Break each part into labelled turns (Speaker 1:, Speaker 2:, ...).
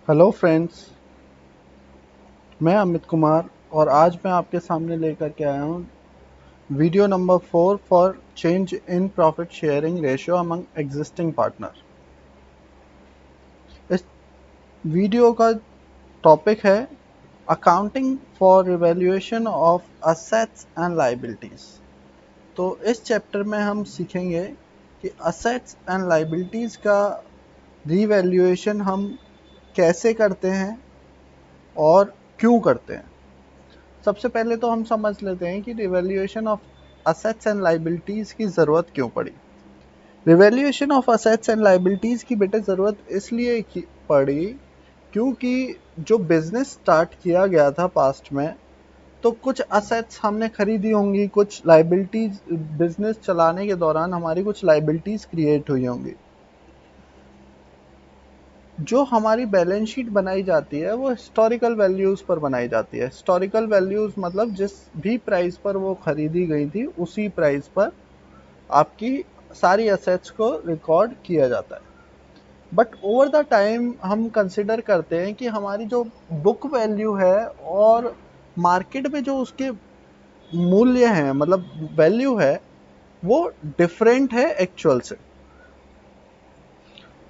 Speaker 1: Hello friends, मैं अमित कुमार और आज मैं आपके सामने लेकर के आया हूँ video number 4 for change in profit sharing ratio among existing partner. इस वीडियो का टॉपिक है accounting for revaluation of assets and liabilities. तो इस चैप्टर में हम सीखेंगे कि असेट्स एंड लायबिलिटीज का रिवैल्यूएशन हम कैसे करते हैं और क्यों करते हैं। सबसे पहले तो हम समझ लेते हैं कि revaluation of assets and liabilities की ज़रूरत क्यों पड़ी। Revaluation of assets and liabilities की बेटे ज़रूरत इसलिए पड़ी क्योंकि जो बिजनेस स्टार्ट किया गया था पास्ट में, तो कुछ असेट्स हमने खरीदी होंगी, कुछ लायबिलिटीज बिजनेस चलाने के दौरान हमारी कुछ लायबिलिटीज क्रिएट हुई होंगी। जो हमारी बैलेंस शीट बनाई जाती है वो हिस्टोरिकल वैल्यूज़ पर बनाई जाती है। हिस्टोरिकल वैल्यूज़ मतलब जिस भी प्राइस पर वो खरीदी गई थी उसी प्राइस पर आपकी सारी असेट्स को रिकॉर्ड किया जाता है। बट ओवर द टाइम हम कंसिडर करते हैं कि हमारी जो बुक वैल्यू है और मार्केट में जो उसके मूल्य हैं, मतलब वैल्यू है, वो डिफरेंट है एक्चुअल से।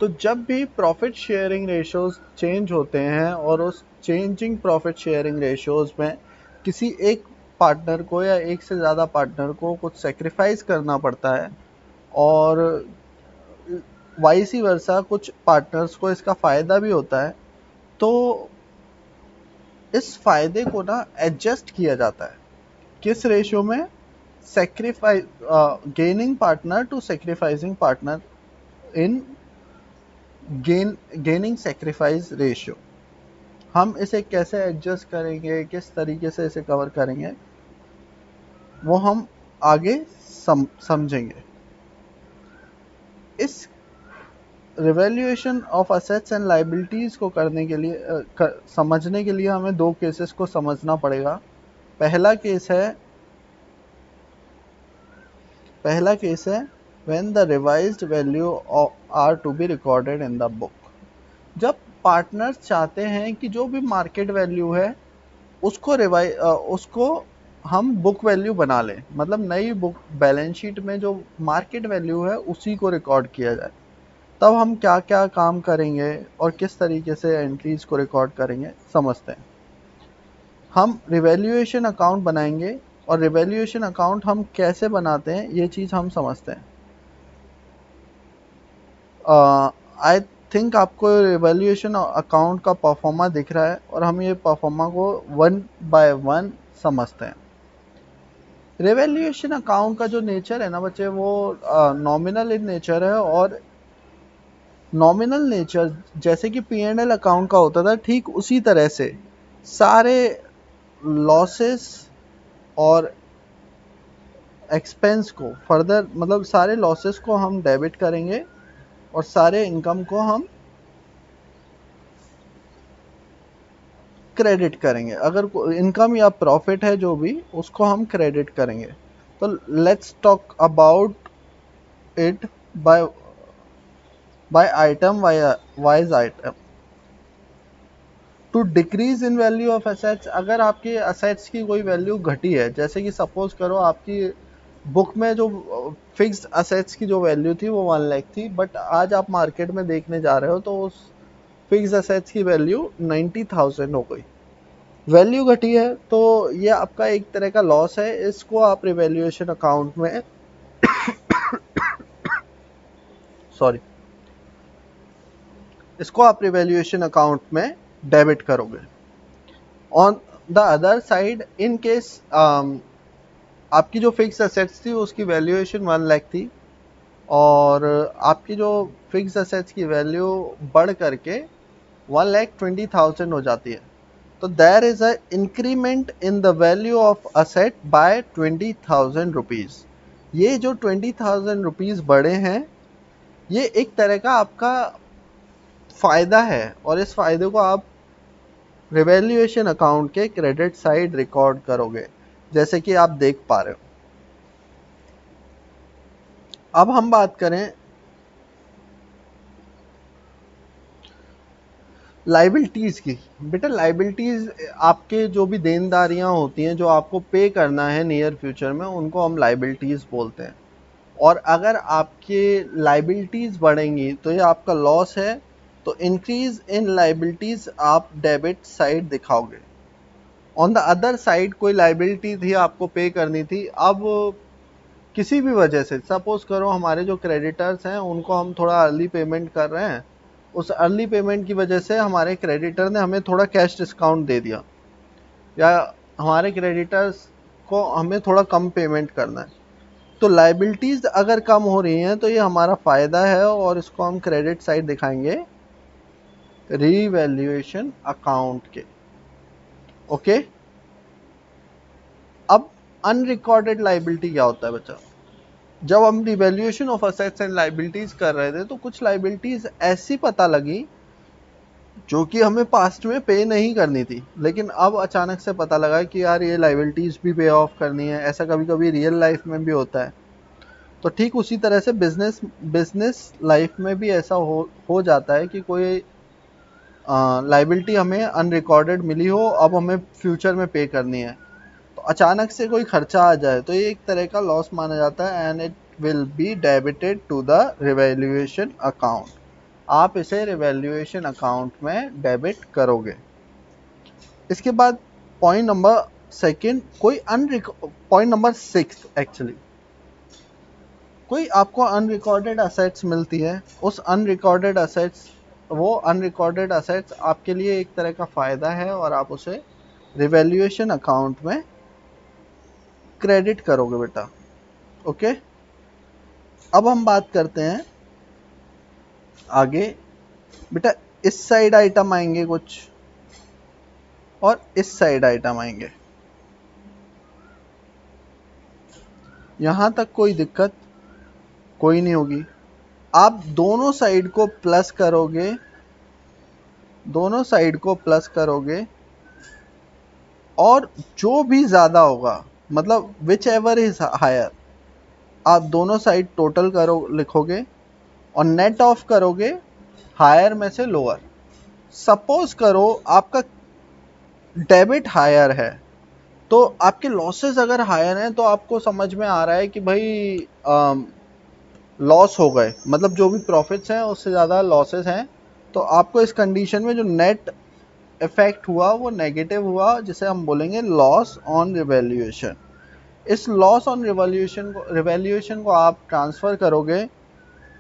Speaker 1: तो जब भी प्रॉफिट शेयरिंग रेशियोज चेंज होते हैं और उस चेंजिंग प्रॉफिट शेयरिंग रेशियोज में किसी एक पार्टनर को या एक से ज़्यादा पार्टनर को कुछ सेक्रीफाइस करना पड़ता है और वाइसी वर्सा कुछ पार्टनर्स को इसका फ़ायदा भी होता है, तो इस फायदे को ना एडजस्ट किया जाता है। किस रेशियो में? Sacrifice gaining partner to sacrificing partner in gaining sacrifice ratio. हम इसे कैसे एडजस्ट करेंगे, किस तरीके से इसे कवर करेंगे, वो हम आगे समझेंगे। इस revaluation of assets and liabilities को करने के लिए समझने के लिए हमें दो केसेस को समझना पड़ेगा। पहला केस है when the revised value are to be recorded in the book. जब पार्टनर्स चाहते हैं कि जो भी मार्केट वैल्यू है उसको हम बुक वैल्यू बना लें, मतलब नई बुक बैलेंस शीट में जो मार्केट वैल्यू है उसी को रिकॉर्ड किया जाए। तब हम क्या क्या काम करेंगे और किस तरीके से एंट्रीज को रिकॉर्ड करेंगे समझते हैं। हम रिवैल्यूएशन अकाउंट बनाएंगे और रिवैल्यूएशन अकाउंट हम कैसे बनाते हैं ये चीज़ हम समझते हैं। आई थिंक आपको रिवैल्यूएशन अकाउंट का परफॉर्मा दिख रहा है और हम ये परफॉर्मा को वन बाय वन समझते हैं। रिवैल्यूएशन अकाउंट का जो नेचर है ना बच्चे, वो नॉमिनल इन नेचर है। और नॉमिनल नेचर जैसे कि P&L अकाउंट का होता था, ठीक उसी तरह से सारे लॉसेस और एक्सपेंस को फर्दर, मतलब सारे लॉसेस को हम डेबिट करेंगे और सारे इनकम को हम क्रेडिट करेंगे। अगर इनकम या प्रॉफिट है जो भी, उसको हम क्रेडिट करेंगे। तो let's talk about it by item wise item. Two decrease in value of assets, अगर आपकी असेट्स की कोई वैल्यू घटी है, जैसे कि सपोज करो आपकी बुक में जो फिक्स्ड असेट्स की जो वैल्यू थी वो 1 लाख थी, बट आज आप मार्केट में देखने जा रहे हो तो उस फिक्स्ड असेट्स की वैल्यू 90,000 हो गई। वैल्यू घटी है तो ये आपका एक तरह का लॉस है। इसको आप रिवैल्यूएशन अकाउंट में सॉरी इसको आप रिवैल्यूएशन अकाउंट में डेबिट करोगे। On the other side, in case आपकी जो फिक्स असेट्स थी उसकी वैल्यूएशन 1 लाख थी और आपकी जो फिक्स असेट्स की वैल्यू बढ़ करके 1,20,000 हो जाती है, तो there is a increment in the value of asset by 20,000 rupees. ये जो 20,000 रुपीज बढ़े हैं, ये एक तरह का आपका फायदा है और इस फायदे को आप रिवैल्यूएशन अकाउंट के क्रेडिट साइड रिकॉर्ड करोगे, जैसे कि आप देख पा रहे हो। अब हम बात करें, लाइबिलिटीज़ की। बेटा लाइबिलिटीज़ आपके जो भी देनदारियां होती हैं जो आपको पे करना है नियर फ्यूचर में, उनको हम लाइबिलिटीज़ बोलते हैं। और अगर आपके लाइबिलिटीज़ बढ़ेंगी तो ये आपका लॉस है। तो इंक्रीज इन लाइबिलिटीज़ आप डेबिट साइड दिखाओगे। ऑन द अदर साइड कोई लाइबिलिटी थी आपको पे करनी थी, अब किसी भी वजह से सपोज करो हमारे जो क्रेडिटर्स हैं उनको हम थोड़ा अर्ली पेमेंट कर रहे हैं, उस अर्ली पेमेंट की वजह से हमारे क्रेडिटर ने हमें थोड़ा कैश डिस्काउंट दे दिया, या हमारे क्रेडिटर्स को हमें थोड़ा कम पेमेंट करना है। तो लाइबिलिटीज अगर कम हो रही हैं तो ये हमारा फायदा है और इसको हम क्रेडिट साइड दिखाएंगे रीवैल्यूएशन अकाउंट के। ओके, अब अनरिकॉर्डेड लाइबिलिटी क्या होता है बच्चा? जब हम revaluation of assets and liabilities कर रहे थे तो कुछ लाइबिलिटीज ऐसी पता लगी जो कि हमें पास्ट में पे नहीं करनी थी, लेकिन अब अचानक से पता लगा कि यार ये लाइबिलिटीज भी पे ऑफ करनी है। ऐसा कभी कभी रियल लाइफ में भी होता है। तो ठीक उसी तरह से बिजनेस लाइफ में भी ऐसा हो जाता है कि कोई लाइबिलिटी हमें अनरिकॉर्डेड मिली हो, अब हमें फ्यूचर में पे करनी है, तो अचानक से कोई खर्चा आ जाए तो ये एक तरह का लॉस माना जाता है and it will be debited to the revaluation account. आप इसे रिवैल्यूएशन अकाउंट में डेबिट करोगे। इसके बाद point number second, point number 6 actually, कोई आपको अनरिकॉर्डेड असेट्स मिलती है, उस अनरिकॉर्डेड असेट्स, वो अनरिकॉर्डेड असेट्स आपके लिए एक तरह का फ़ायदा है और आप उसे रिवैल्यूएशन अकाउंट में क्रेडिट करोगे बेटा। ओके, अब हम बात करते हैं आगे। बेटा इस साइड आइटम आएंगे कुछ और इस साइड आइटम आएंगे। यहां तक कोई दिक्कत कोई नहीं होगी। आप दोनों साइड को प्लस करोगे, दोनों साइड को प्लस करोगे और जो भी ज्यादा होगा, मतलब विच एवर इज हायर, आप दोनों साइड टोटल करो लिखोगे और नेट ऑफ करोगे हायर में से लोअर। सपोज करो आपका डेबिट हायर है, तो आपके लॉसेस अगर हायर हैं तो आपको समझ में आ रहा है कि भाई लॉस हो गए, मतलब जो भी प्रॉफिट्स हैं उससे ज़्यादा लॉसेस हैं। तो आपको इस कंडीशन में जो नेट इफेक्ट हुआ वो नेगेटिव हुआ, जिसे हम बोलेंगे लॉस ऑन रिवैल्यूएशन। इस लॉस ऑन रिवैल्यूएशन को आप ट्रांसफ़र करोगे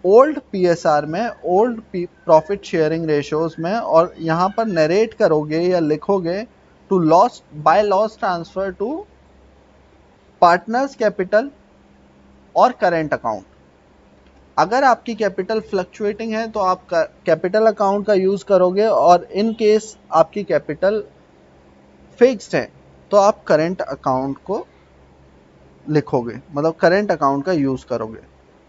Speaker 1: ओल्ड पीएसआर में, ओल्ड प्रॉफिट शेयरिंग रेशियोज में, और यहाँ पर नरेट करोगे या लिखोगे to loss by loss transfer to partners capital और करेंट अकाउंट। अगर आपकी कैपिटल फ्लक्चुएटिंग है तो आप कैपिटल अकाउंट का यूज करोगे, और इन केस आपकी कैपिटल फिक्स्ड है तो आप करेंट अकाउंट को लिखोगे, मतलब करेंट अकाउंट का यूज करोगे।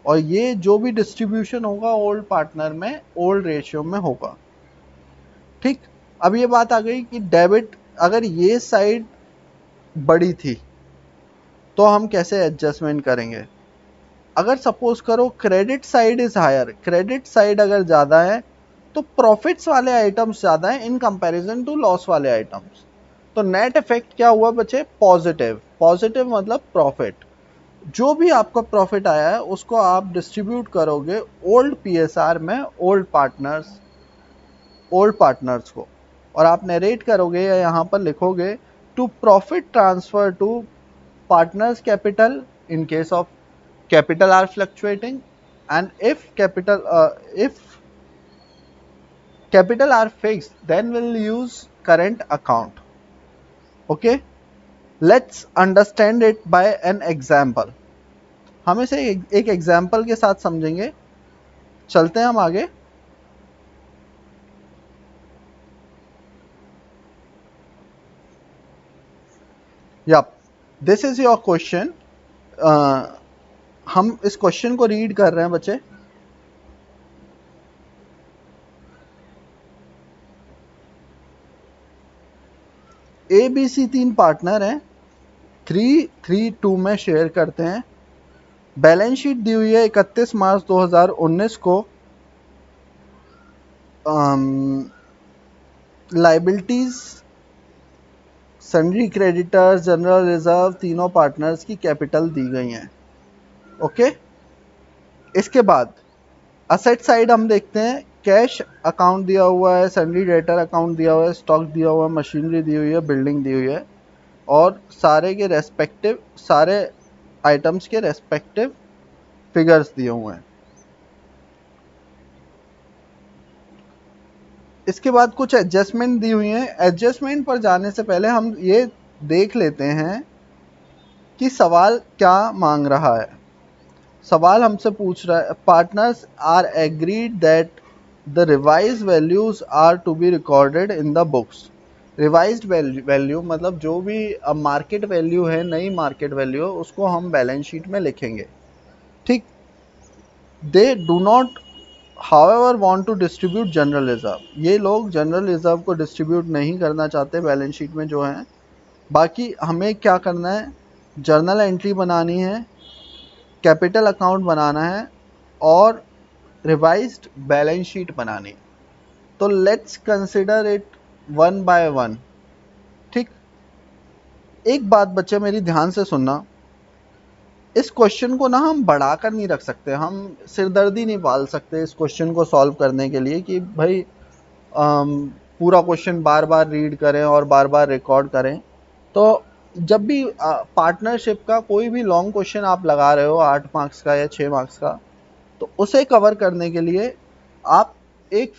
Speaker 1: और ये जो भी डिस्ट्रीब्यूशन होगा ओल्ड पार्टनर में ओल्ड रेशियो में होगा। ठीक, अब ये बात आ गई कि डेबिट अगर ये साइड बड़ी थी तो हम कैसे एडजस्टमेंट करेंगे। अगर सपोज करो credit side is higher, credit side अगर ज्यादा है तो प्रॉफिट्स वाले आइटम्स ज्यादा है इन कंपैरिजन टू लॉस वाले आइटम्स। तो नेट इफेक्ट क्या हुआ बच्चे? पॉजिटिव। पॉजिटिव मतलब प्रॉफिट, जो भी आपका प्रॉफिट आया है उसको आप डिस्ट्रीब्यूट करोगे ओल्ड पीएसआर में ओल्ड पार्टनर्स को, और आप नरेट करोगे या यहाँ पर लिखोगे to profit transfer to partners capital in case of capital are fluctuating, and if capital are fixed then we'll use current account. Okay, let's understand it by an example. हम इसे एक एग्जाम्पल के साथ समझेंगे। चलते हैं हम आगे। Yup, this is your question. हम इस क्वेश्चन को रीड कर रहे हैं बच्चे। ए बी सी 3 पार्टनर हैं, 3-3-2 में शेयर करते हैं। बैलेंस शीट दी हुई है 31 मार्च 2019 को। Liabilities, sundry creditors, general reserve, तीनों पार्टनर्स की कैपिटल दी गई हैं। ओके, इसके बाद असेट साइड हम देखते हैं। कैश अकाउंट दिया हुआ है, सन्ड्री डेटर अकाउंट दिया हुआ है, स्टॉक दिया हुआ है, मशीनरी दी हुई है, बिल्डिंग दी हुई है, और सारे आइटम्स के रेस्पेक्टिव फिगर्स दिए हुए हैं। इसके बाद कुछ एडजस्टमेंट दी हुई हैं। एडजस्टमेंट पर जाने से पहले हम ये देख लेते हैं कि सवाल क्या मांग रहा है। सवाल हमसे पूछ रहा है, partners are agreed that the revise values are to be recorded in the books. Revised value मतलब जो भी मार्केट वैल्यू है, नई मार्केट वैल्यू, उसको हम बैलेंस शीट में लिखेंगे। ठीक। They do not however want to distribute general reserve. ये लोग जनरल रिजर्व को डिस्ट्रीब्यूट नहीं करना चाहते बैलेंस शीट में जो है। बाकी हमें क्या करना है, जर्नल एंट्री बनानी है, कैपिटल अकाउंट बनाना है, और रिवाइज्ड बैलेंस शीट बनानी है। तो let's consider it one by one. ठीक। एक बात बच्चे मेरी ध्यान से सुनना, इस क्वेश्चन को ना हम बढ़ाकर नहीं रख सकते, हम सिरदर्दी नहीं पाल सकते इस क्वेश्चन को सॉल्व करने के लिए कि भाई पूरा क्वेश्चन बार बार रीड करें और बार बार रिकॉर्ड करें। तो जब भी पार्टनरशिप का कोई भी लॉन्ग क्वेश्चन आप लगा रहे हो 8 मार्क्स का या 6 मार्क्स का, तो उसे कवर करने के लिए आप एक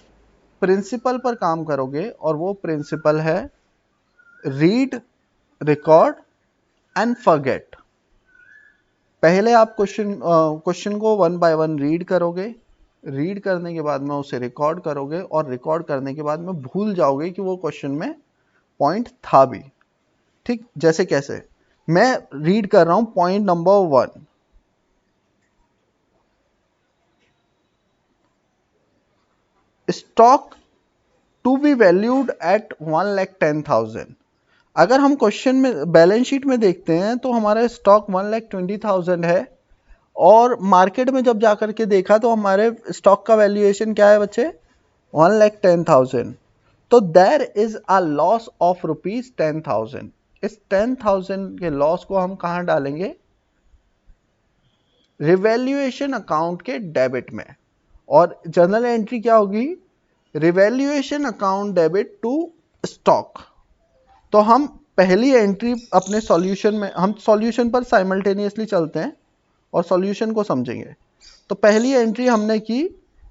Speaker 1: प्रिंसिपल पर काम करोगे, और वो प्रिंसिपल है रीड, रिकॉर्ड एंड फॉरगेट। पहले आप क्वेश्चन को वन बाय वन रीड करोगे, रीड करने के बाद में उसे रिकॉर्ड करोगे, और रिकॉर्ड करने के बाद में भूल जाओगे कि वो क्वेश्चन में पॉइंट था भी। ठीक। जैसे कैसे, मैं रीड कर रहा हूं point number 1, stock to be valued at 1,10,000। अगर हम क्वेश्चन में बैलेंस शीट में देखते हैं तो हमारा स्टॉक 1,20,000 है, और मार्केट में जब जाकर के देखा तो हमारे स्टॉक का वैल्यूएशन क्या है बच्चे, 1,10,000। तो there is a loss of ₹10,000। इस 10,000 के लॉस को हम कहां डालेंगे, रिवैल्यूएशन अकाउंट के डेबिट में। और जर्नल एंट्री क्या होगी, revaluation account debit to stock. तो हम पहली एंट्री अपने सॉल्यूशन में, हम सॉल्यूशन पर साइमल्टेनियसली चलते हैं और सॉल्यूशन को समझेंगे। तो पहली एंट्री हमने की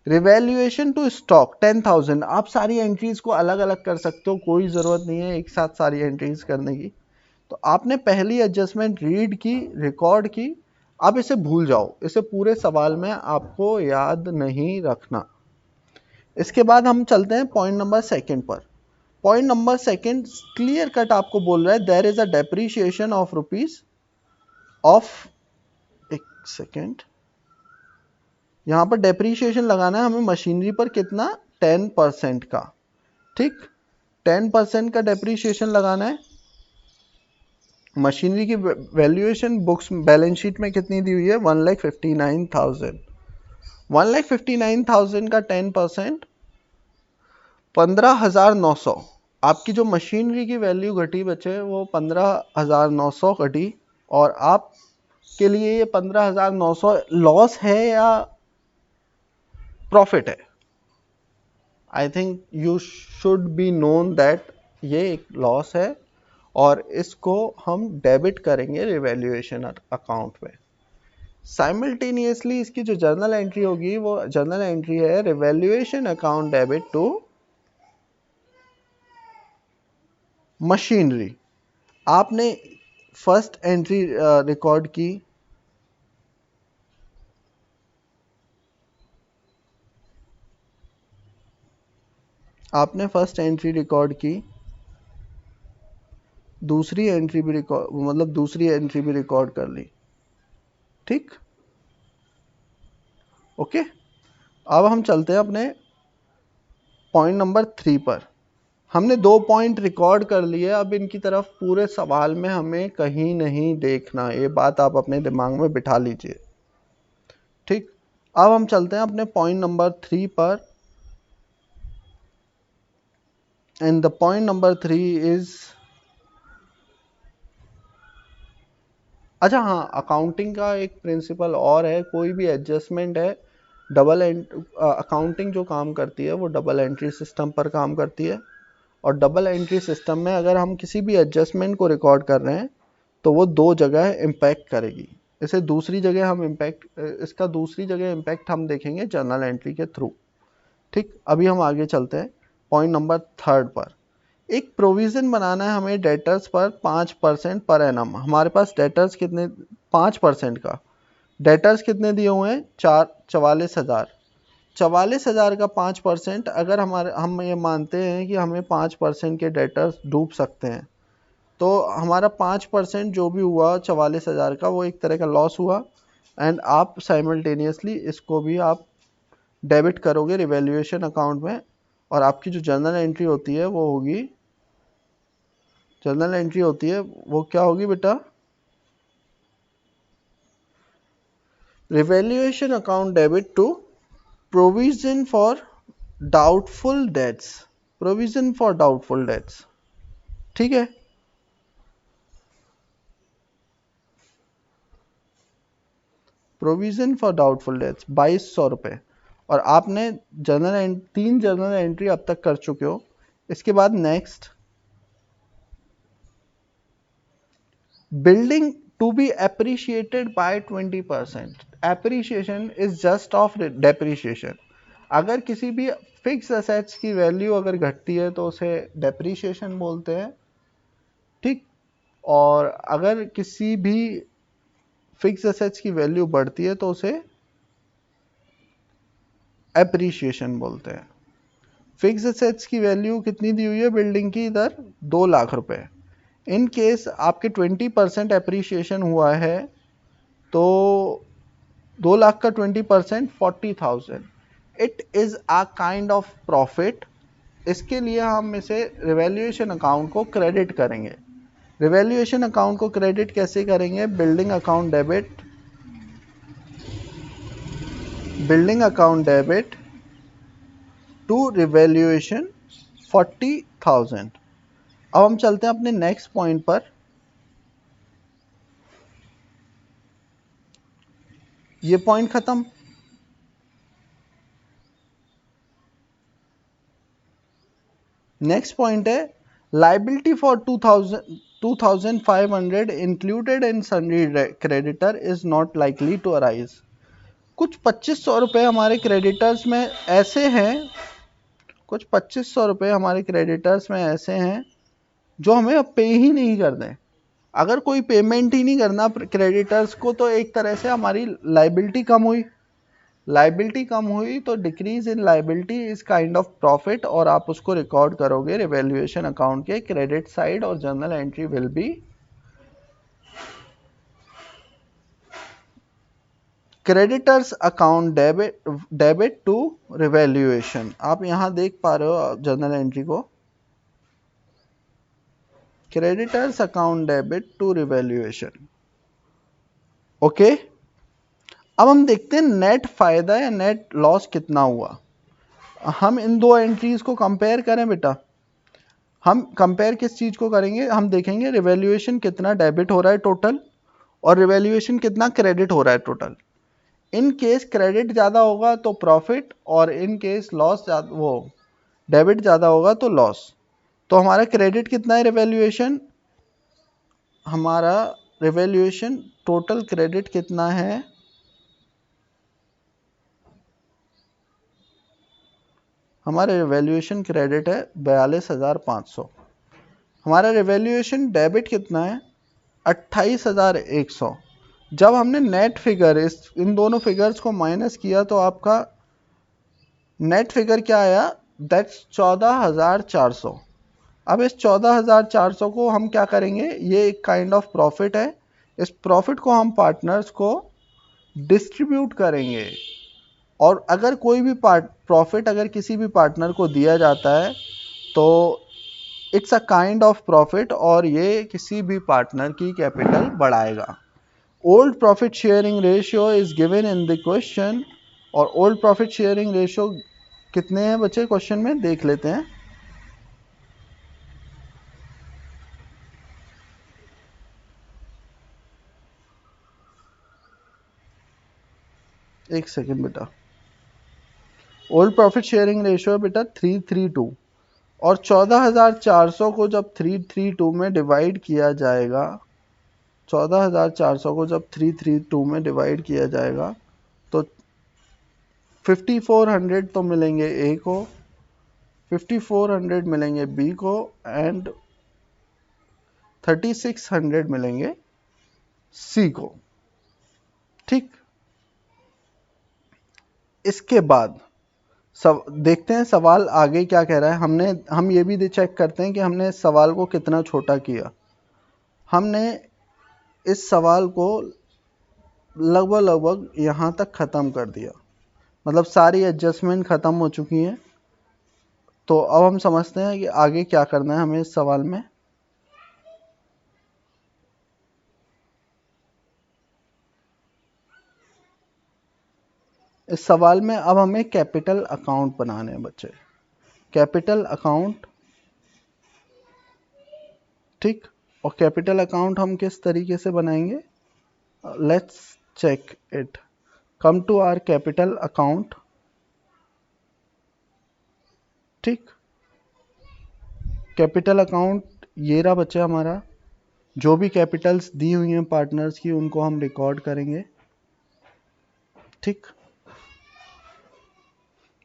Speaker 1: रिवैल्यूएशन टू स्टॉक 10,000। आप सारी एंट्रीज को अलग अलग कर सकते हो, कोई ज़रूरत नहीं है एक साथ सारी एंट्रीज करने की। तो आपने पहली एडजस्टमेंट रीड की, रिकॉर्ड की। अब इसे भूल जाओ, इसे पूरे सवाल में आपको याद नहीं रखना। इसके बाद हम चलते हैं पॉइंट नंबर सेकंड पर। Point number second clear cut आपको बोल रहा है there is a depreciation of rupees of, एक सेकेंड, यहां पर डेप्रीशिएशन लगाना है हमें मशीनरी पर, कितना, 10% का। ठीक, 10% का डेप्रीशिएशन लगाना है। मशीनरी की वैल्यूएशन बुक्स बैलेंस शीट में कितनी दी हुई है, 1,59,000। 1,59,000 का 10%, 15,900। आपकी जो मशीनरी की वैल्यू घटी बचे वो 15,900 घटी, और आप के लिए ये 15,900 लॉस है या प्रॉफिट है। I think you should be known that ये एक लॉस है, और इसको हम डेबिट करेंगे रिवैल्यूएशन अकाउंट में। साइमल्टेनियसली इसकी जो जर्नल एंट्री होगी वो जर्नल एंट्री है revaluation account debit to machinery. आपने फर्स्ट एंट्री रिकॉर्ड की, आपने फर्स्ट एंट्री रिकॉर्ड की, दूसरी एंट्री भी रिकॉर्ड, मतलब दूसरी एंट्री भी रिकॉर्ड कर ली। ठीक, ओके। अब हम चलते हैं अपने पॉइंट नंबर 3 पर। हमने 2 पॉइंट रिकॉर्ड कर लिए, अब इनकी तरफ पूरे सवाल में हमें कहीं नहीं देखना, ये बात आप अपने दिमाग में बिठा लीजिए। ठीक, अब हम चलते हैं अपने पॉइंट नंबर 3 पर। And the point number 3 is, अच्छा हाँ, अकाउंटिंग का एक प्रिंसिपल और है, कोई भी एडजस्टमेंट है, अकाउंटिंग जो काम करती है वो डबल एंट्री सिस्टम पर काम करती है। और डबल एंट्री सिस्टम में अगर हम किसी भी एडजस्टमेंट को रिकॉर्ड कर रहे हैं तो वो दो जगह इम्पैक्ट करेगी। इसे दूसरी जगह हम इसका दूसरी जगह इम्पैक्ट हम देखेंगे जर्नल एंट्री के थ्रू। ठीक, अभी हम आगे चलते हैं पॉइंट नंबर 3 पर। एक प्रोविजन बनाना है हमें डेटर्स पर 5% पर एनम। हमारे पास डेटर्स कितने, 5% का डेटर्स कितने दिए हुए हैं, 44,000। 44,000 का 5%, अगर हम ये मानते हैं कि हमें 5% के डेटर्स डूब सकते हैं, तो हमारा 5% जो भी हुआ 44,000 का, वो एक तरह का लॉस हुआ। एंड आप साइमल्टेनियसली इसको भी आप डेबिट करोगे रिवैल्यूएशन अकाउंट में, और आपकी जो जर्नल एंट्री होती है वो होगी, जर्नल एंट्री होती है वो क्या होगी बेटा, revaluation account debit to provision for doubtful debts, provision for doubtful debts. ठीक है, प्रोविजन फॉर डाउटफुल डेट्स 2200 रुपये। और आपने 3 जर्नल एंट्री अब तक कर चुके हो। इसके बाद next, building to be appreciated by 20%। Appreciation is just of depreciation. अगर किसी भी फिक्स असेट्स की वैल्यू अगर घटती है तो उसे डेप्रिशिएशन बोलते हैं। ठीक, और अगर किसी भी फिक्स असेट्स की वैल्यू बढ़ती है तो उसे एप्रिशिएशन बोलते हैं। फिक्स असेट्स की वैल्यू कितनी दी हुई है बिल्डिंग की, इधर 2 लाख रुपए। इन केस आपके 20% एप्रिशिएशन हुआ है तो 2 लाख का 20% 40,000, it is a kind of profit. इसके लिए हम इसे रिवैल्यूएशन अकाउंट को क्रेडिट करेंगे। रिवैल्यूएशन अकाउंट को क्रेडिट कैसे करेंगे, building account debit, building account debit to revaluation 40,000। अब हम चलते हैं अपने नेक्स्ट पॉइंट पर। ये पॉइंट खत्म। नेक्स्ट पॉइंट है liability for 2500 included in sundry creditor is not likely to arise. कुछ 2500 रुपये हमारे क्रेडिटर्स में ऐसे हैं, कुछ 2500 रुपये हमारे क्रेडिटर्स में ऐसे हैं जो हमें अब पे ही नहीं करने। अगर कोई पेमेंट ही नहीं करना क्रेडिटर्स को तो एक तरह से हमारी लाइबिलिटी कम हुई। लाइबिलिटी कम हुई तो decrease in liability is kind of profit, और आप उसको रिकॉर्ड करोगे रिवैल्यूएशन अकाउंट के क्रेडिट साइड, और journal entry will be creditors account debit to revaluation. आप यहां देख पा रहे हो जर्नल एंट्री को, creditors account debit to revaluation. Okay, अब हम देखते हैं नेट फायदा या नेट लॉस कितना हुआ। हम इन दो एंट्रीज को कंपेयर करें बेटा। हम कंपेयर किस चीज को करेंगे, हम देखेंगे रिवैल्यूएशन कितना डेबिट हो रहा है टोटल, और रिवैल्यूएशन कितना क्रेडिट हो रहा है टोटल। इन केस क्रेडिट ज़्यादा होगा तो प्रॉफिट, और इन केस लॉस वो डेबिट ज़्यादा होगा तो लॉस। तो हमारा क्रेडिट कितना है रिवैल्यूएशन, हमारा रिवैल्यूएशन टोटल क्रेडिट कितना है, हमारा रिवैल्यूएशन क्रेडिट है 42,500। हमारा रिवैल्यूएशन डेबिट कितना है 28,100। जब हमने नेट फिगर इन दोनों फिगर्स को माइनस किया तो आपका नेट फिगर क्या आया, दैट्स 14,400। अब इस 14,400 को हम क्या करेंगे, ये एक काइंड ऑफ प्रॉफिट है। इस प्रॉफिट को हम पार्टनर्स को डिस्ट्रीब्यूट करेंगे, और अगर कोई भी प्रॉफिट अगर किसी भी पार्टनर को दिया जाता है तो it's a kind of profit, और ये किसी भी पार्टनर की कैपिटल बढ़ाएगा। Old profit sharing ratio is given in the question, और ओल्ड प्रॉफिट शेयरिंग रेशियो कितने हैं बच्चे क्वेश्चन में, देख लेते हैं। एक सेकेंड बेटा, ओल्ड प्रॉफिट शेयरिंग रेशियो है बेटा 332, और 14,400 को जब 332 में डिवाइड किया जाएगा, 14,400 को जब 332 में डिवाइड किया जाएगा तो 5400 तो मिलेंगे ए को, 5400 मिलेंगे बी को, एंड 3600 मिलेंगे सी को। ठीक, इसके बाद सब देखते हैं सवाल आगे क्या कह रहा है। हम ये भी चेक करते हैं कि हमने इस सवाल को कितना छोटा किया। हमने इस सवाल को लगभग यहाँ तक ख़त्म कर दिया, मतलब सारी एडजस्टमेंट ख़त्म हो चुकी हैं। तो अब हम समझते हैं कि आगे क्या करना है हमें इस सवाल में। इस सवाल में अब हमें कैपिटल अकाउंट बनाने हैं बच्चे, कैपिटल अकाउंट। ठीक, और कैपिटल अकाउंट हम किस तरीके से बनाएंगे, let's check it. Come to our capital account. ठीक, कैपिटल अकाउंट ये रहा बच्चा हमारा। जो भी कैपिटल्स दी हुई हैं पार्टनर्स की उनको हम रिकॉर्ड करेंगे। ठीक,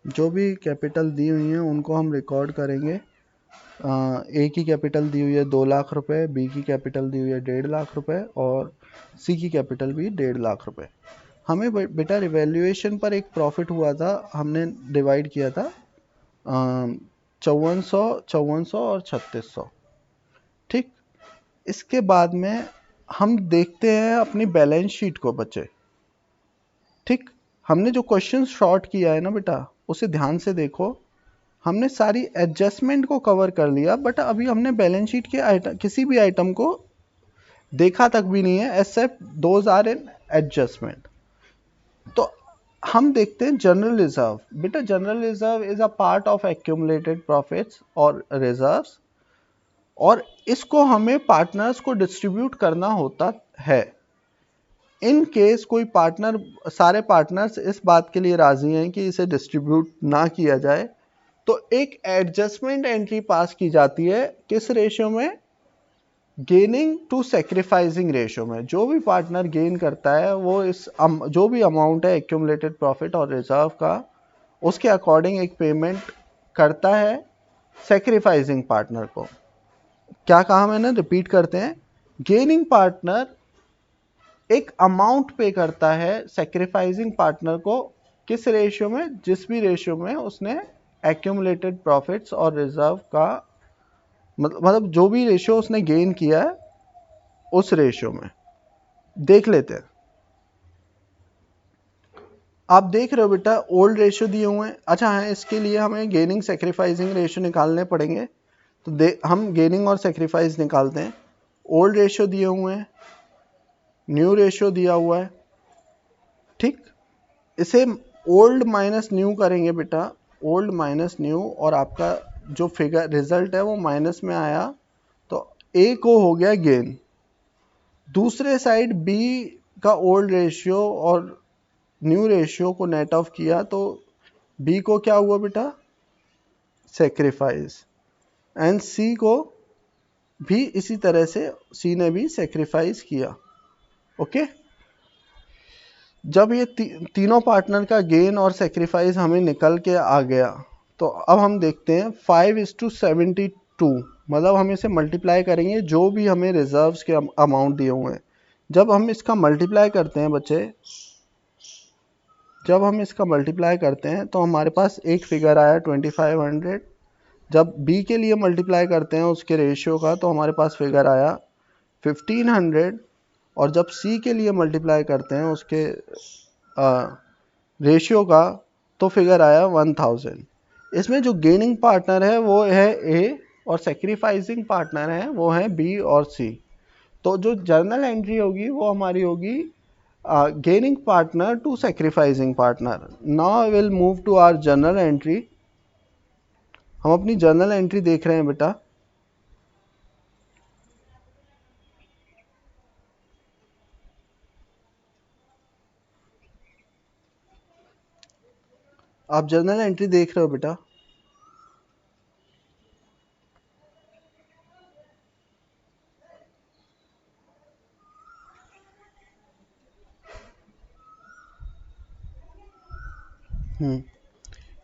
Speaker 1: जो भी कैपिटल दी हुई हैं उनको हम रिकॉर्ड करेंगे। ए की कैपिटल दी हुई है 2 लाख रुपए, बी की कैपिटल दी हुई है 1.5 लाख रुपए, और सी की कैपिटल भी 1.5 लाख रुपए। हमें बेटा रिवैल्यूएशन पर एक प्रॉफिट हुआ था, हमने डिवाइड किया था 5400 और 3600। ठीक, इसके बाद में हम देखते हैं अपनी बैलेंस शीट को बच्चे। ठीक, हमने जो क्वेश्चन शॉर्ट किया है ना बेटा, उसे ध्यान से देखो। हमने सारी एडजस्टमेंट को कवर कर लिया, बट अभी हमने बैलेंस शीट के आइटम, किसी भी आइटम को देखा तक भी नहीं है, except those are in adjustment. तो हम देखते हैं जनरल रिजर्व। बेटा general reserve is a part of accumulated profits और रिजर्व्स, और इसको हमें पार्टनर्स को डिस्ट्रीब्यूट करना होता है। इन केस कोई पार्टनर, सारे पार्टनर्स इस बात के लिए राजी हैं कि इसे डिस्ट्रीब्यूट ना किया जाए, तो एक एडजस्टमेंट एंट्री पास की जाती है। किस रेशियो में, गेनिंग टू सेक्रीफाइसिंग रेशियो में। जो भी पार्टनर गेन करता है वो इस जो भी अमाउंट है एक्यूमुलेटेड प्रॉफिट और रिजर्व का, उसके अकॉर्डिंग एक पेमेंट करता है सेक्रीफाइसिंग पार्टनर को। क्या कहा मैंने, रिपीट करते हैं। गेनिंग पार्टनर एक अमाउंट पे करता है सेक्रीफाइसिंग पार्टनर को, किस रेशियो में, जिस भी रेशियो में उसने एक्यूमुलेटेड प्रॉफिट्स और रिजर्व का, मतलब जो भी रेशियो उसने गेन किया है उस रेशियो में। देख लेते हैं। आप देख रहे हो बेटा ओल्ड रेशियो दिए हुए हैं। अच्छा है, इसके लिए हमें गेनिंग सेक्रीफाइसिंग रेशियो निकालने पड़ेंगे, तो हम गेनिंग और सेक्रीफाइस निकालते हैं। ओल्ड रेशियो दिए हुए हैं, न्यू रेशियो दिया हुआ है। ठीक, इसे ओल्ड माइनस न्यू करेंगे बेटा, ओल्ड माइनस न्यू, और आपका जो फिगर रिजल्ट है वो माइनस में आया, तो ए को हो गया गेन। दूसरे साइड बी का ओल्ड रेशियो और न्यू रेशियो को नेट ऑफ किया, तो बी को क्या हुआ बेटा, सेक्रीफाइस, एंड सी को भी इसी तरह से सी ने भी सेक्रीफाइस किया। ओके, जब ये तीनों पार्टनर का गेन और सेक्रीफाइस हमें निकल के आ गया, तो अब हम देखते हैं 5:72, मतलब हम इसे मल्टीप्लाई करेंगे जो भी हमें रिजर्व्स के अमाउंट दिए हुए हैं। जब हम इसका मल्टीप्लाई करते हैं बच्चे, जब हम इसका मल्टीप्लाई करते हैं तो हमारे पास एक फिगर आया 2500। जब बी के लिए मल्टीप्लाई करते हैं उसके रेशियो का, तो हमारे पास फिगर आया 1500, और जब सी के लिए मल्टीप्लाई करते हैं उसके रेशियो का, तो फिगर आया 1000। इसमें जो गेनिंग पार्टनर है वो है ए, और सेक्रीफाइसिंग पार्टनर है वो है बी और सी। तो जो जर्नल एंट्री होगी वो हमारी होगी gaining partner to sacrificing partner. Now I will move to our journal entry. हम अपनी जर्नल एंट्री देख रहे हैं बेटा। आप जर्नल एंट्री देख रहे हो बेटा?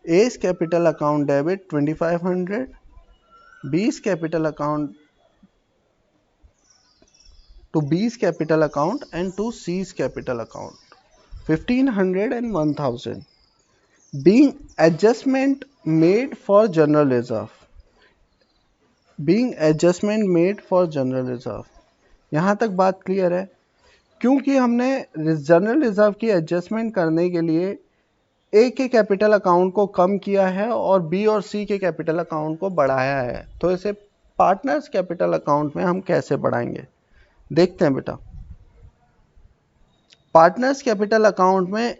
Speaker 1: A's capital account debit 2500, B's capital account to B's capital account and to C's capital account 1500 and 1000 being adjustment made for general reserve. यहाँ तक बात क्लियर है? क्योंकि हमने जनरल रिजर्व की एडजस्टमेंट करने के लिए ए के कैपिटल अकाउंट को कम किया है और बी और सी के कैपिटल अकाउंट को बढ़ाया है, तो इसे पार्टनर्स कैपिटल अकाउंट में हम कैसे बढ़ाएंगे देखते हैं बेटा। पार्टनर्स कैपिटल अकाउंट में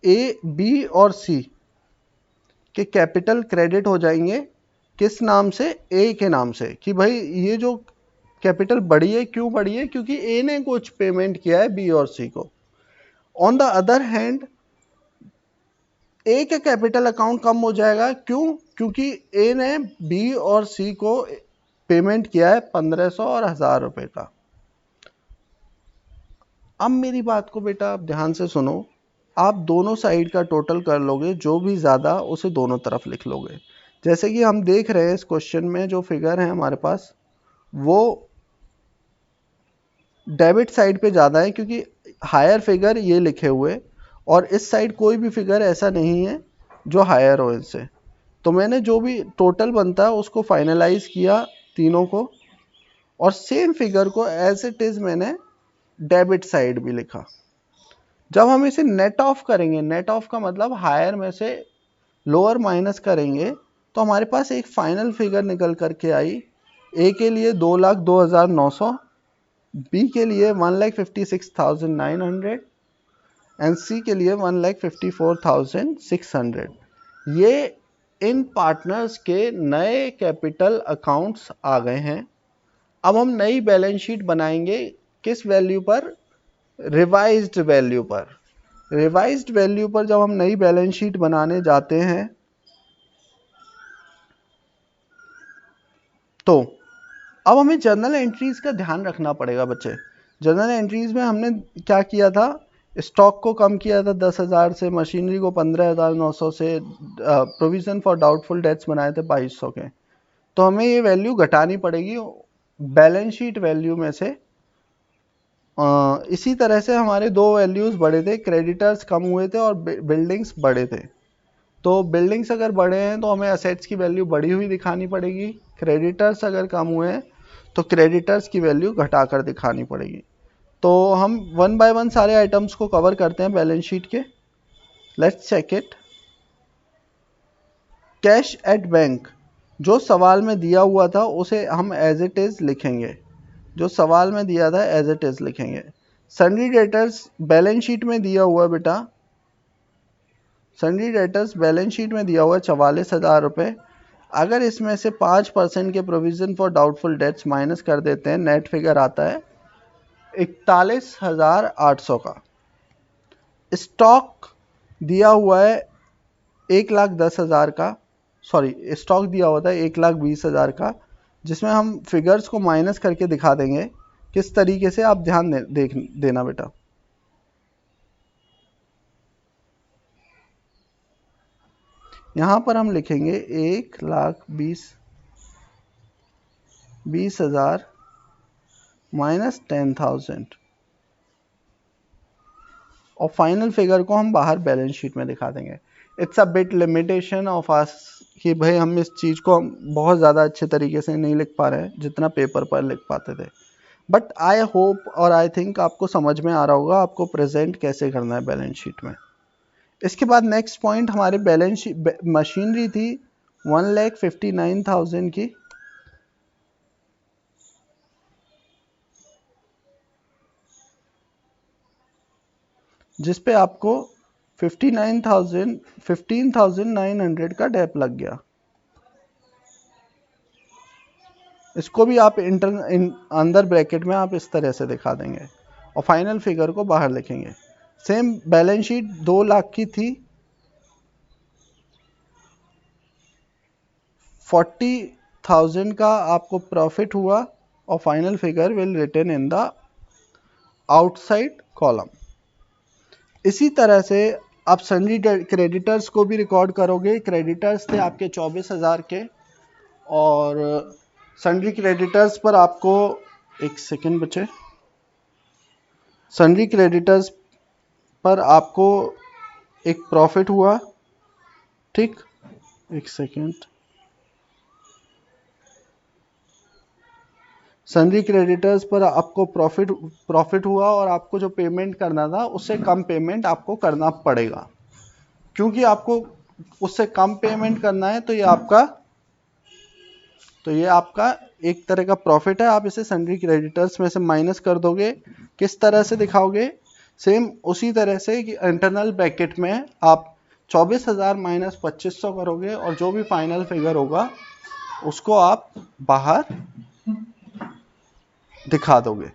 Speaker 1: ए, बी और सी के कैपिटल क्रेडिट हो जाएंगे किस नाम से? ए के नाम से, कि भाई ये जो कैपिटल बढ़ी है, क्यों बढ़ी है? क्योंकि ए ने कुछ पेमेंट किया है बी और सी को। ऑन द अदर हैंड ए के कैपिटल अकाउंट कम हो जाएगा, क्यों? क्योंकि ए ने बी और सी को पेमेंट किया है 1500 और 1000 रुपए का। अब मेरी बात को बेटा आप ध्यान से सुनो, आप दोनों साइड का टोटल कर लोगे, जो भी ज़्यादा उसे दोनों तरफ लिख लोगे। जैसे कि हम देख रहे हैं इस क्वेश्चन में जो फिगर है हमारे पास वो डेबिट साइड पे ज़्यादा है, क्योंकि हायर फिगर ये लिखे हुए और इस साइड कोई भी फिगर ऐसा नहीं है जो हायर हो इनसे। तो मैंने जो भी टोटल बनता है उसको फाइनलाइज किया तीनों को, और सेम फिगर को एज इट इज़ मैंने डेबिट साइड भी लिखा। जब हम इसे नेट ऑफ करेंगे, नेट ऑफ का मतलब हायर में से लोअर माइनस करेंगे, तो हमारे पास एक फाइनल फिगर निकल करके आई। ए के लिए 2,02,900, बी के लिए 1,56,900 एंड सी के लिए 1,54,600। ये इन पार्टनर्स के नए कैपिटल अकाउंट्स आ गए हैं। अब हम नई बैलेंस शीट बनाएंगे किस वैल्यू पर? रिवाइज्ड वैल्यू पर। रिवाइज्ड वैल्यू पर जब हम नई बैलेंस शीट बनाने जाते हैं तो अब हमें जर्नल एंट्रीज का ध्यान रखना पड़ेगा बच्चे। जर्नल एंट्रीज में हमने क्या किया था? स्टॉक को कम किया था 10,000 से, मशीनरी को 15,900 से, प्रोविजन फॉर डाउटफुल डेट्स बनाए थे 2,200 के। तो हमें ये वैल्यू घटानी पड़ेगी बैलेंस शीट वैल्यू में से। इसी तरह से हमारे दो वैल्यूज बढ़े थे, क्रेडिटर्स कम हुए थे और बिल्डिंग्स बढ़े थे। तो बिल्डिंग्स अगर बढ़े हैं तो हमें असेट्स की वैल्यू बढ़ी हुई दिखानी पड़ेगी, क्रेडिटर्स अगर कम हुए हैं तो क्रेडिटर्स की वैल्यू घटाकर दिखानी पड़ेगी। तो हम वन बाय वन सारे आइटम्स को कवर करते हैं बैलेंस शीट के। Let's check it. Cash at bank जो सवाल में दिया हुआ था उसे हम एज इट इज लिखेंगे, जो सवाल में दिया था एज इट इज लिखेंगे। सन्ड्री डेटर्स बैलेंस शीट में दिया हुआ बेटा, सन्ड्री डेटर्स बैलेंस शीट में दिया हुआ 44,000 रुपये। अगर इसमें से 5% के provision for doubtful dates minus कर देते हैं, नेट फिगर आता है 41,800 का। स्टॉक दिया हुआ है 1,10,000 का, सॉरी स्टॉक दिया हुआ था 1,20,000 का, जिसमें हम फिगर्स को माइनस करके दिखा देंगे किस तरीके से। आप ध्यान देना बेटा। यहाँ पर हम लिखेंगे 1,20,000 माइनस 10,000 और फाइनल फिगर को हम बाहर बैलेंस शीट में दिखा देंगे। It's a bit limitation of us कि भाई हम इस चीज़ को बहुत ज़्यादा अच्छे तरीके से नहीं लिख पा रहे हैं जितना पेपर पर लिख पाते थे। बट आई होप और आई थिंक आपको समझ में आ रहा होगा आपको प्रेजेंट कैसे करना है बैलेंस शीट में। इसके बाद नेक्स्ट पॉइंट हमारे बैलेंस शीट मशीनरी थी 1,59,000 की, जिस पे आपको 15,900 का डेप लग गया। इसको भी आप अंदर ब्रैकेट में आप इस तरह से दिखा देंगे और फाइनल फिगर को बाहर लिखेंगे। सेम बैलेंस शीट 2 लाख की थी, 40,000 का आपको प्रॉफिट हुआ और final figure will written in the outside column. इसी तरह से आप सन्ड्री क्रेडिटर्स को भी रिकॉर्ड करोगे। क्रेडिटर्स थे आपके 24,000 के और सन्ड्री क्रेडिटर्स पर आपको एक सेकेंड बचे, सन्ड्री क्रेडिटर्स पर आपको एक प्रॉफिट हुआ, ठीक, एक सेकेंड, सन्ड्री क्रेडिटर्स पर आपको प्रॉफिट हुआ और आपको जो पेमेंट करना था उससे कम पेमेंट आपको करना पड़ेगा। क्योंकि आपको उससे कम पेमेंट करना है तो ये आपका एक तरह का प्रॉफिट है। आप इसे सन्ड्री क्रेडिटर्स में से माइनस कर दोगे। किस तरह से दिखाओगे? सेम उसी तरह से कि इंटरनल ब्रैकेट में आप 24,000 माइनस 2500 करोगे और जो भी फाइनल फिगर होगा उसको आप बाहर दिखा दोगे।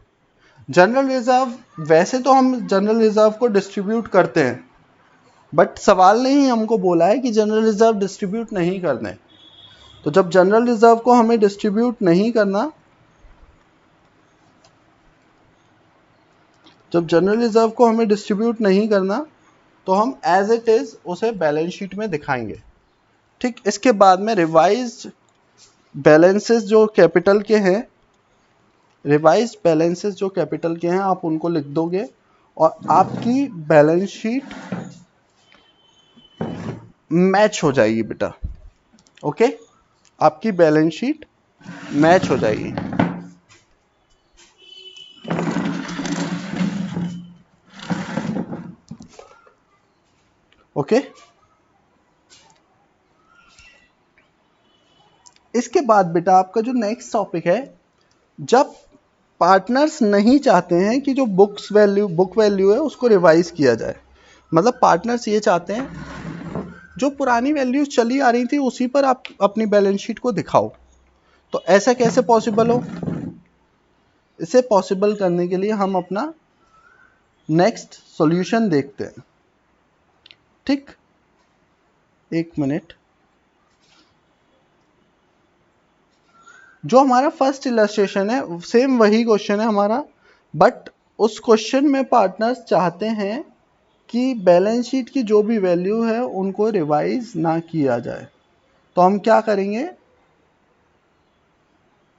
Speaker 1: जनरल रिजर्व, वैसे तो हम जनरल रिजर्व को डिस्ट्रीब्यूट करते हैं, बट सवाल ने ही हमको बोला है कि जनरल रिजर्व डिस्ट्रीब्यूट नहीं करने। तो जब जनरल रिजर्व को हमें डिस्ट्रीब्यूट नहीं करना, तो हम एज इट इज उसे बैलेंस शीट में दिखाएंगे। ठीक, इसके बाद में रिवाइज्ड बैलेंसेस जो कैपिटल के हैं आप उनको लिख दोगे और आपकी बैलेंस शीट मैच हो जाएगी बेटा। ओके, आपकी बैलेंस शीट मैच हो जाएगी। ओके, इसके बाद बेटा आपका जो नेक्स्ट टॉपिक है, जब पार्टनर्स नहीं चाहते हैं कि जो बुक वैल्यू है उसको रिवाइज किया जाए। मतलब पार्टनर्स ये चाहते हैं जो पुरानी वैल्यूज चली आ रही थी उसी पर आप अपनी बैलेंस शीट को दिखाओ। तो ऐसा कैसे पॉसिबल हो? इसे पॉसिबल करने के लिए हम अपना नेक्स्ट सॉल्यूशन देखते हैं। ठीक, एक मिनट। जो हमारा फर्स्ट इलस्ट्रेशन है सेम वही क्वेश्चन है हमारा, बट उस क्वेश्चन में पार्टनर्स चाहते हैं कि बैलेंस शीट की जो भी वैल्यू है उनको रिवाइज ना किया जाए। तो हम क्या करेंगे,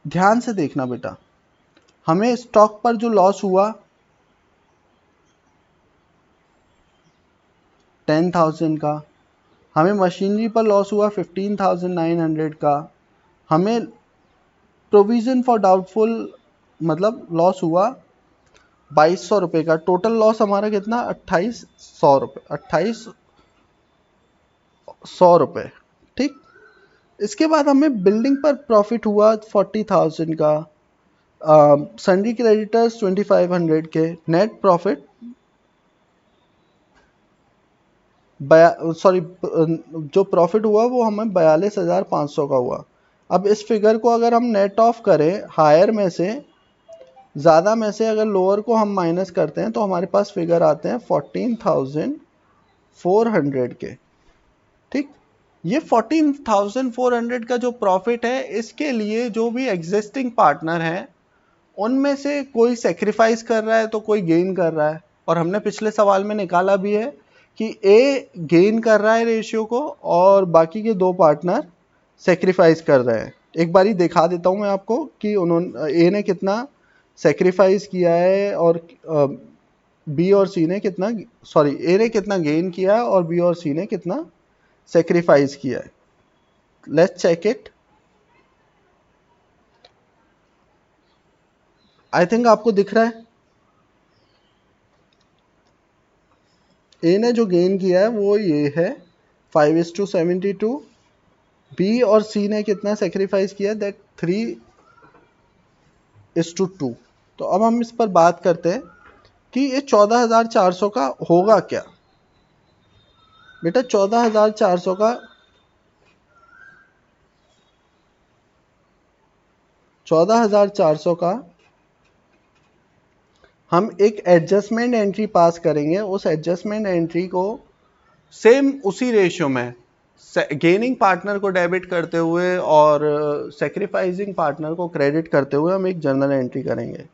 Speaker 1: ध्यान से देखना बेटा। हमें स्टॉक पर जो लॉस हुआ 10,000 का, हमें मशीनरी पर लॉस हुआ 15,900 का, हमें प्रोविजन फॉर डाउटफुल मतलब लॉस हुआ 2,200 रुपये का। टोटल लॉस हमारा कितना? 2,800 रुपये। ठीक, इसके बाद हमें बिल्डिंग पर प्रॉफिट हुआ 40,000 का, सन्ड्री क्रेडिटर्स 2,500 के, नेट प्रॉफिट जो प्रॉफिट हुआ वो हमें 42,500 का हुआ। अब इस फिगर को अगर हम नेट ऑफ करें, हायर में से ज़्यादा में से अगर लोअर को हम माइनस करते हैं तो हमारे पास फिगर आते हैं 14,400 के। ठीक, ये 14,400 का जो प्रॉफिट है, इसके लिए जो भी एग्जिस्टिंग पार्टनर हैं उनमें से कोई सेक्रीफाइस कर रहा है तो कोई गेन कर रहा है। और हमने पिछले सवाल में निकाला भी है कि ए गेन कर रहा है रेशियो को और बाकी के दो पार्टनर सेक्रीफाइस कर रहे हैं। एक बारी दिखा देता हूं मैं आपको कि उन्होंने ए ने कितना सेक्रीफाइस किया है और बी और सी ने कितना, सॉरी, ए ने कितना गेन किया है और बी और सी ने कितना सेक्रीफाइस किया है। Let's check it. I think आपको दिख रहा है, ए ने जो गेन किया है वो ये है 5:72। बी और सी ने कितना सेक्रीफाइस किया, दैट 3:2। तो अब हम इस पर बात करते हैं कि ये 14,400 का होगा क्या। बेटा 14,400 का हम एक एडजस्टमेंट एंट्री पास करेंगे। उस एडजस्टमेंट एंट्री को सेम उसी रेशियो में गेनिंग पार्टनर को डेबिट करते हुए और सेक्रीफाइसिंग पार्टनर को क्रेडिट करते हुए हम एक जर्नल एंट्री करेंगे।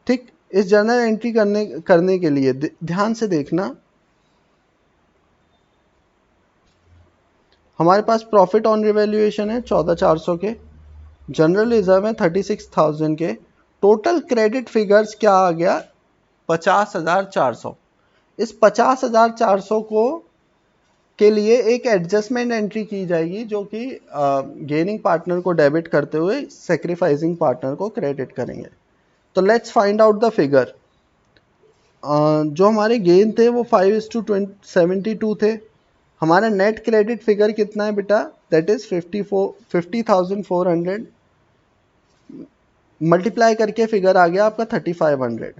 Speaker 1: ठीक, इस जर्नल एंट्री करने के लिए ध्यान से देखना, हमारे पास प्रॉफिट ऑन रिवैल्यूएशन है 14,400 के, जनरल रिजर्व है 36,000 के, टोटल क्रेडिट फिगर्स क्या आ गया 50,400। इस 50,400 को के लिए एक एडजस्टमेंट एंट्री की जाएगी जो कि गेनिंग पार्टनर को डेबिट करते हुए सेक्रीफाइसिंग पार्टनर को क्रेडिट करेंगे। तो let's find out the figure. जो हमारे गेन थे वो 5:72 थे। हमारा नेट क्रेडिट फिगर कितना है बेटा, दैट इज 50,400 मल्टीप्लाई करके फिगर आ गया आपका 3,500।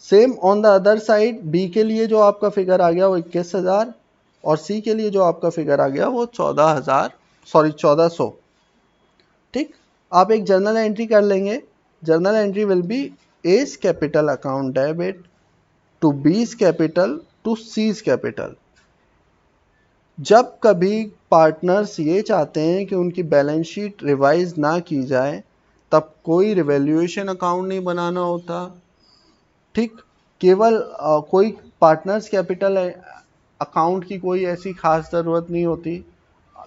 Speaker 1: Same on the other side B के लिए जो आपका फिगर आ गया वो 21,000 और सी के लिए जो आपका फिगर आ गया वो 1400। ठीक, आप एक जर्नल एंट्री कर लेंगे। Journal entry will be A's capital account debit to B's capital to C's capital. जब कभी पार्टनर्स ये चाहते हैं कि उनकी बैलेंस शीट रिवाइज ना की जाए तब कोई रिवैल्यूएशन अकाउंट नहीं बनाना होता। ठीक, केवल कोई पार्टनर्स कैपिटल अकाउंट की कोई ऐसी खास ज़रूरत नहीं होती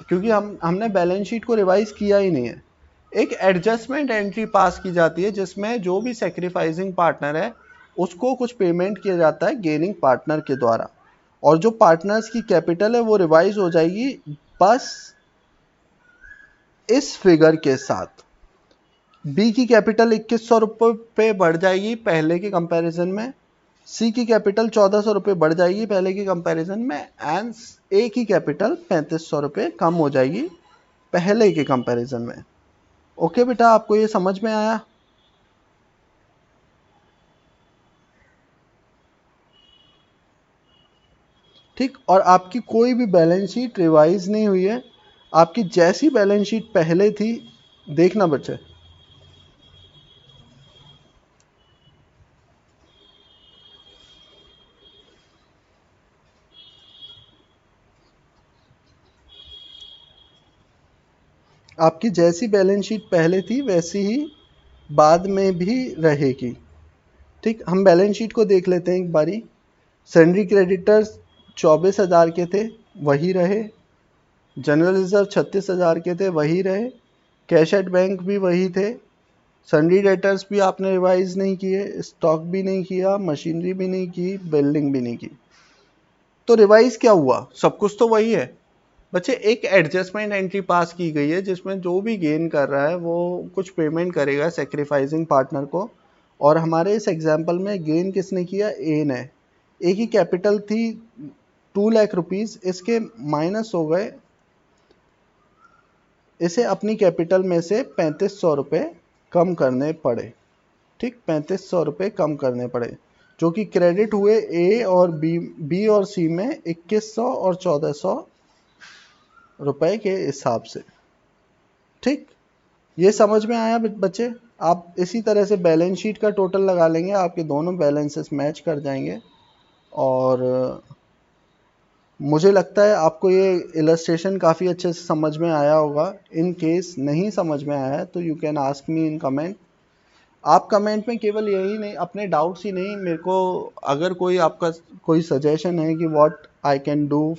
Speaker 1: क्योंकि हमने बैलेंस शीट को रिवाइज किया ही नहीं है। एक एडजस्टमेंट एंट्री पास की जाती है जिसमें जो भी सेक्रीफाइसिंग पार्टनर है उसको कुछ पेमेंट किया जाता है गेनिंग पार्टनर के द्वारा, और जो पार्टनर्स की कैपिटल है वो रिवाइज हो जाएगी बस इस फिगर के साथ। बी की कैपिटल 2,100 रुपये बढ़ जाएगी पहले के कंपैरिजन में, सी की कैपिटल 1,400 रुपये बढ़ जाएगी पहले के कंपैरिजन में, एंड ए की कैपिटल 3,500 रुपये कम हो जाएगी पहले के कंपैरिजन में। ओके बेटा, आपको ये समझ में आया? ठीक, और आपकी कोई भी बैलेंस शीट रिवाइज नहीं हुई है, आपकी जैसी बैलेंस शीट पहले थी, देखना बच्चे, आपकी जैसी बैलेंस शीट पहले थी वैसी ही बाद में भी रहेगी। ठीक, हम बैलेंस शीट को देख लेते हैं एक बारी। सैंडरी क्रेडिटर्स 24,000 के थे, वही रहे। जनरल रिजर्व 36,000 के थे, वही रहे। कैश एट बैंक भी वही थे। सन्डी डेटर्स भी आपने रिवाइज नहीं किए, स्टॉक भी नहीं किया, मशीनरी भी नहीं की, बिल्डिंग भी नहीं की। तो रिवाइज क्या हुआ, सब कुछ तो वही है बच्चे। एक एडजस्टमेंट एंट्री पास की गई है जिसमें जो भी गेन कर रहा है वो कुछ पेमेंट करेगा सेक्रीफाइसिंग पार्टनर को, और हमारे इस एग्जांपल में गेन किसने किया, ए ने। ए की कैपिटल थी 2 लाख रुपीस, इसके माइनस हो गए, इसे अपनी कैपिटल में से 3,500 रुपये कम करने पड़े। ठीक, 3,500 रुपये कम करने पड़े जो कि क्रेडिट हुए ए और बी और सी में 2,100 और 1,400 रुपए के हिसाब से। ठीक, ये समझ में आया बच्चे? आप इसी तरह से बैलेंस शीट का टोटल लगा लेंगे, आपके दोनों बैलेंसेस मैच कर जाएंगे। और मुझे लगता है आपको ये इलस्ट्रेशन काफ़ी अच्छे से समझ में आया होगा। इन केस नहीं समझ में आया है तो you can ask me in comment. आप कमेंट में केवल यही नहीं, अपने डाउट्स ही नहीं, मेरे को अगर कोई आपका कोई सजेशन है कि what I can do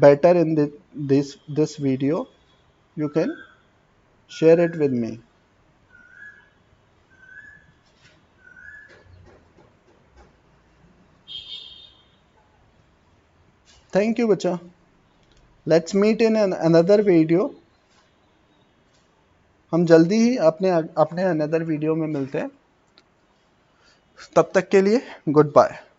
Speaker 1: better in this video, you can share it with me. Thank you बच्चा, let's meet in another video। हम जल्दी ही अपने another video में मिलते हैं, तब तक के लिए गुड बाय।